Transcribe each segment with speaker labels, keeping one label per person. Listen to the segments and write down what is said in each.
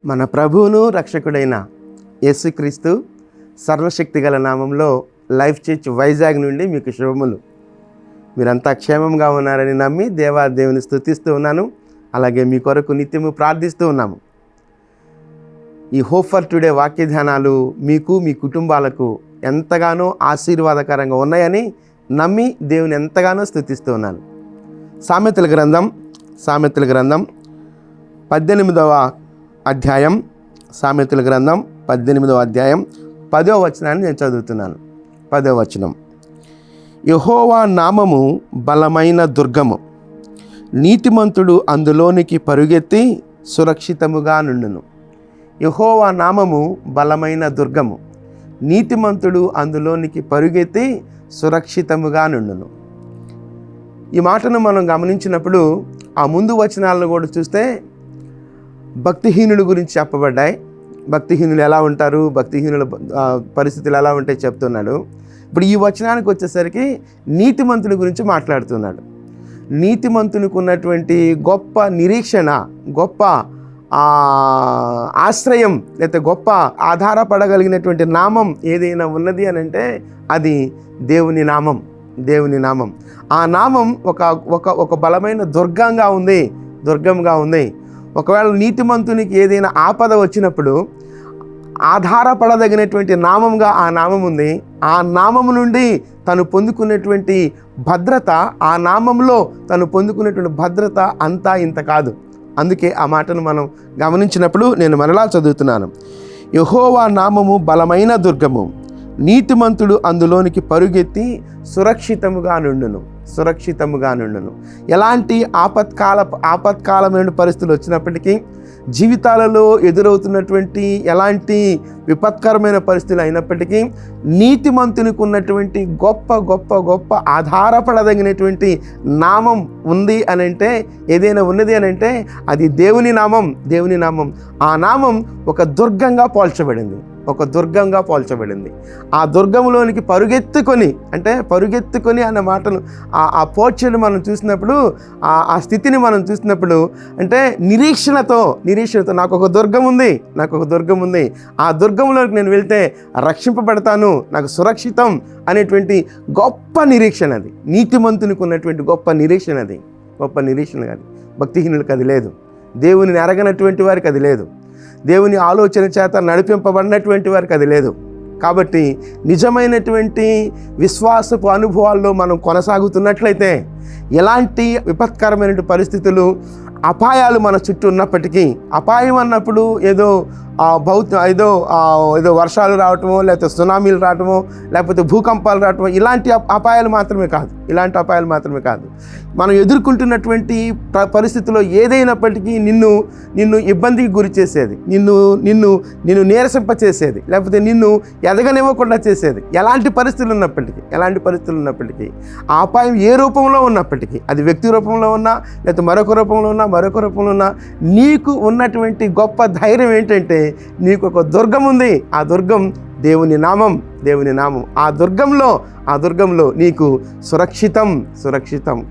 Speaker 1: మన ప్రభువును రక్షకుడైన యేసుక్రీస్తు సర్వశక్తి గల నామంలో లైఫ్ చర్చ్ వైజాగ్ నుండి మీకు శుభములు. మీరంతా క్షేమంగా ఉన్నారని నమ్మి దేవుని స్తుతిస్తూ ఉన్నాను. అలాగే మీ కొరకు నిత్యము ప్రార్థిస్తూ ఉన్నాము. ఈ హోప్ ఫర్ టుడే వాక్య ధ్యానాలు మీకు మీ కుటుంబాలకు ఎంతగానో ఆశీర్వాదకరంగా ఉన్నాయని నమ్మి దేవుని ఎంతగానో స్తుతిస్తూ ఉన్నాను. సామెతల గ్రంథం 18వ అధ్యాయం, సామెతల గ్రంథం 18వ అధ్యాయం 10వ వచనాన్ని నేను చదువుతున్నాను. 10వ వచనం: యెహోవా నామము బలమైన దుర్గము, నీతిమంతుడు అందులోనికి పరుగెత్తి సురక్షితముగా నుండును. యెహోవా నామము బలమైన దుర్గము, నీతిమంతుడు అందులోనికి పరుగెత్తి సురక్షితముగా నుండును. ఈ మాటను మనం గమనించినప్పుడు ఆ ముందు వచనాలను కూడా చూస్తే భక్తిహీనుల గురించి చెప్పబడ్డాయి. భక్తిహీనులు ఎలా ఉంటారు, భక్తిహీనుల పరిస్థితులు ఎలా ఉంటాయి చెప్తున్నాడు. ఇప్పుడు ఈ వచనానికి వచ్చేసరికి నీతిమంతుల గురించి మాట్లాడుతున్నాడు. నీతిమంతునికి ఉన్నటువంటి గొప్ప నిరీక్షణ, గొప్ప ఆశ్రయం, లేకపోతే గొప్ప ఆధారపడగలిగినటువంటి నామం ఏదైనా ఉన్నది అని అంటే అది దేవుని నామం. దేవుని నామం, ఆ నామం ఒక బలమైన దుర్గంగా ఉంది. ఒకవేళ నీతిమంతునికి ఏదైనా ఆపద వచ్చినప్పుడు ఆధారపడదగినటువంటి నామంగా ఆ నామం ఉంది. ఆ నామము నుండి తను పొందుకునేటువంటి భద్రత, ఆ నామంలో తను పొందుకునేటువంటి భద్రత అంతా ఇంత కాదు. అందుకే ఆ మాటను మనం గమనించినప్పుడు నేను మరలా చదువుతున్నాను. యెహోవా నామము బలమైన దుర్గము, నీతిమంతుడు అందులోనికి పరుగెత్తి సురక్షితముగా నుండును. ఎలాంటి ఆపత్కాలమైన పరిస్థితులు వచ్చినప్పటికీ, జీవితాలలో ఎదురవుతున్నటువంటి ఎలాంటి విపత్కరమైన పరిస్థితులు అయినప్పటికీ, నీతిమంతునికి ఉన్నటువంటి గొప్ప ఆధారపడదగినటువంటి నామం ఉంది అని అంటే, ఏదైనా ఉన్నది అని అంటే అది దేవుని నామం. ఆ నామం ఒక దుర్గంగా పోల్చబడింది. ఆ దుర్గంలోనికి పరుగెత్తుకొని అన్న మాటను, ఆ పోర్చను మనం చూసినప్పుడు, ఆ స్థితిని మనం చూసినప్పుడు, అంటే నిరీక్షణతో నాకు ఒక దుర్గం ఉంది, ఆ దుర్గంలోకి నేను వెళ్తే రక్షింపబడతాను, నాకు సురక్షితం అనేటువంటి గొప్ప నిరీక్షణ అది. నీతిమంతునికి ఉన్నటువంటి గొప్ప నిరీక్షణ అది. భక్తిహీనులకు అది లేదు. దేవుని ఎరగనటువంటి వారికి అది లేదు. దేవుని ఆలోచన చేత నడిపింపబడినటువంటి వారికి అది లేదు. కాబట్టి నిజమైనటువంటి విశ్వాసపు అనుభవాల్లో మనం కొనసాగుతున్నట్లయితే, ఎలాంటి విపత్కరమైన పరిస్థితులు, అపాయాలు మన చుట్టూ ఉన్నప్పటికీ, అపాయం అన్నప్పుడు ఏదో ఏదో వర్షాలు రావటమో, లేకపోతే సునామీలు రావటమో, లేకపోతే భూకంపాలు రావటమో, ఇలాంటి అపాయాలు మాత్రమే కాదు. మనం ఎదుర్కొంటున్నటువంటి పరిస్థితుల్లో ఏదైనప్పటికీ నిన్ను ఇబ్బందికి గురి చేసేది, నిన్ను నీరసింపచేసేది, లేకపోతే నిన్ను ఎదగనివ్వకుండా చేసేది, ఎలాంటి పరిస్థితులు ఉన్నప్పటికీ, ఆ అపాయం ఏ రూపంలో ఉన్నప్పటికీ, అది వ్యక్తి రూపంలో ఉన్నా, లేకపోతే మరొక రూపంలో ఉన్నా, నీకు ఉన్నటువంటి గొప్ప ధైర్యం ఏంటంటే, నీకు ఒక దుర్గం ఉంది. ఆ దుర్గం దేవుని నామం. ఆ దుర్గంలో నీకు సురక్షితం,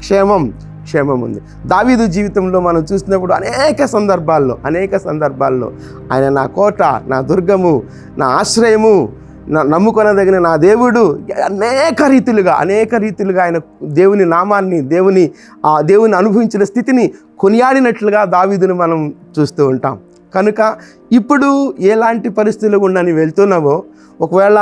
Speaker 1: క్షేమం ఉంది. దావీదు జీవితంలో మనం చూసినప్పుడు అనేక సందర్భాల్లో ఆయన నా కోట, నా దుర్గము, నా ఆశ్రయము, నమ్ముకొనదగిన నా దేవుడు, అనేక రీతిలుగా ఆయన దేవుని నామాన్ని, దేవుని అనుభవించిన స్థితిని కొనియాడినట్లుగా దావీదును మనం చూస్తూ ఉంటాం. కనుక ఇప్పుడు ఎలాంటి పరిస్థితులు గుండా నీవు వెళ్తున్నావో, ఒకవేళ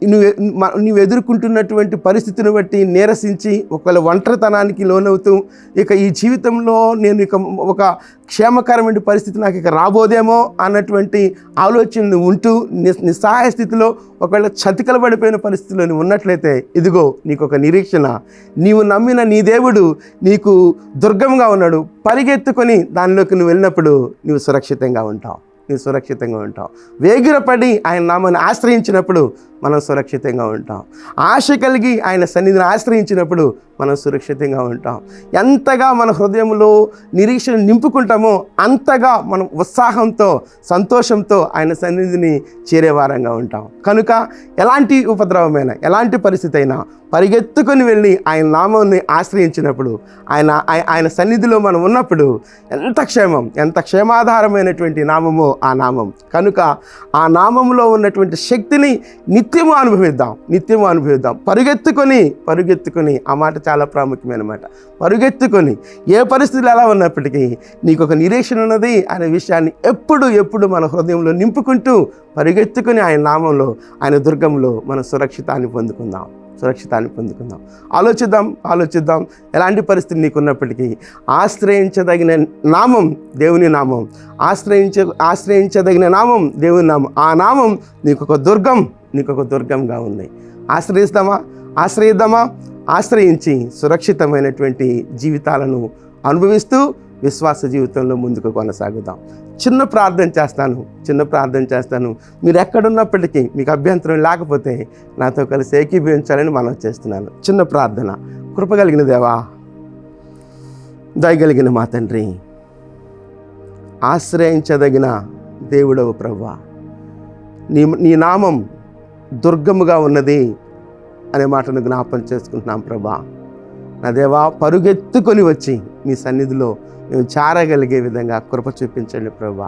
Speaker 1: నువ్వు ఎదుర్కొంటున్నటువంటి పరిస్థితిని బట్టి నీరసించి, ఒకవేళ ఒంటరితనానికి లోనవుతూ, ఇక ఈ జీవితంలో నేను ఒక క్షేమకరమైన పరిస్థితి నాకు ఇక రాబోదేమో అన్నటువంటి ఆలోచనలు ఉంటూ నిస్సహాయ స్థితిలో, ఒకవేళ చతికిలబడిపోయిన పరిస్థితిలో నువ్వు ఉన్నట్లయితే, ఇదిగో నీకు ఒక నిరీక్షణ. నీవు నమ్మిన నీ దేవుడు నీకు దుర్గంగా ఉన్నాడు. పరిగెత్తుకొని దానిలోకి నువ్వు వెళ్ళినప్పుడు నువ్వు సురక్షితంగా ఉంటావు. వేగిరపడి ఆయన నామాన్ని ఆశ్రయించినప్పుడు మనం సురక్షితంగా ఉంటాం. ఆశ కలిగి ఆయన సన్నిధిని ఆశ్రయించినప్పుడు మనం సురక్షితంగా ఉంటాం. ఎంతగా మన హృదయంలో నిరీక్షణ నింపుకుంటామో అంతగా మనం ఉత్సాహంతో, సంతోషంతో ఆయన సన్నిధిని చేరేవారంగా ఉంటాం. కనుక ఎలాంటి ఉపద్రవమైనా, ఎలాంటి పరిస్థితి అయినా పరిగెత్తుకొని వెళ్ళి ఆయన నామాన్ని ఆశ్రయించినప్పుడు, ఆయన సన్నిధిలో మనం ఉన్నప్పుడు ఎంత క్షేమాధారమైనటువంటి నామమో ఆ నామం. కనుక ఆ నామంలో ఉన్నటువంటి శక్తిని నిత్యము అనుభవిద్దాం. పరుగెత్తుకొని ఆ మాట చాలా ప్రాముఖ్యమైన మాట. పరుగెత్తుకొని ఏ పరిస్థితులు ఎలా ఉన్నప్పటికీ నీకు ఒక నిరీక్షణ ఉన్నది అనే విషయాన్ని ఎప్పుడు మన హృదయంలో నింపుకుంటూ పరుగెత్తుకొని ఆయన నామంలో, ఆయన దుర్గంలో మనం సురక్షితాన్ని పొందుకుందాం. ఆలోచిద్దాం. ఎలాంటి పరిస్థితి నీకున్నప్పటికీ ఆశ్రయించదగిన నామం దేవుని నామం, ఆశ్రయించదగిన నామం దేవుని నామం. ఆ నామం నీకొక దుర్గంగా ఉంది. ఆశ్రయించి సురక్షితమైనటువంటి జీవితాలను అనుభవిస్తూ విశ్వాస జీవితంలో ముందుకు కొనసాగుదాం. చిన్న ప్రార్థన చేస్తాను. మీరు ఎక్కడున్నప్పటికీ మీకు అభ్యంతరం లేకపోతే నాతో కలిసి ఏకీభవించాలని మనం చేస్తున్నాను. చిన్న ప్రార్థన. కృపగలిగిన దేవా, దయగలిగిన మా తండ్రి, ఆశ్రయించదగిన దేవుడవు ప్రభువా, నీ నామం దుర్గముగా ఉన్నది అనే మాటను జ్ఞాపం చేసుకుంటున్నాం ప్రభా. నా దేవా, పరుగెత్తుకొని వచ్చి మీ సన్నిధిలో మేము చేరగలిగే విధంగా కృప చూపించండి ప్రభా.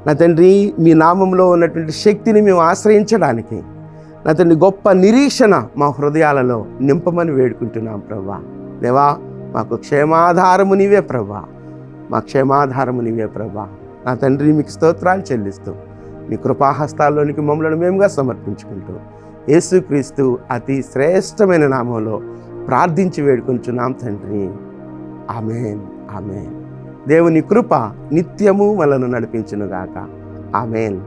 Speaker 1: నా తండ్రి, మీ నామంలో ఉన్నటువంటి శక్తిని మేము ఆశ్రయించడానికి నా తండ్రి గొప్ప నిరీక్షణ మా హృదయాలలో నింపమని వేడుకుంటున్నాం ప్రభా. దేవా, మాకు క్షేమాధారము నీవే ప్రభా. నా తండ్రి, మీకు స్తోత్రాలు చెల్లిస్తూ మీ కృపాహస్తాల్లోనికి మమ్మల్ని మేముగా సమర్పించుకుంటూ యేసుక్రీస్తు అతి శ్రేష్టమైన నామంలో ప్రార్థించి వేడుకుంటున్నాం తండ్రి. ఆమేన్. దేవుని కృప నిత్యము మనల్ని నడిపించునుగాక. ఆమేన్.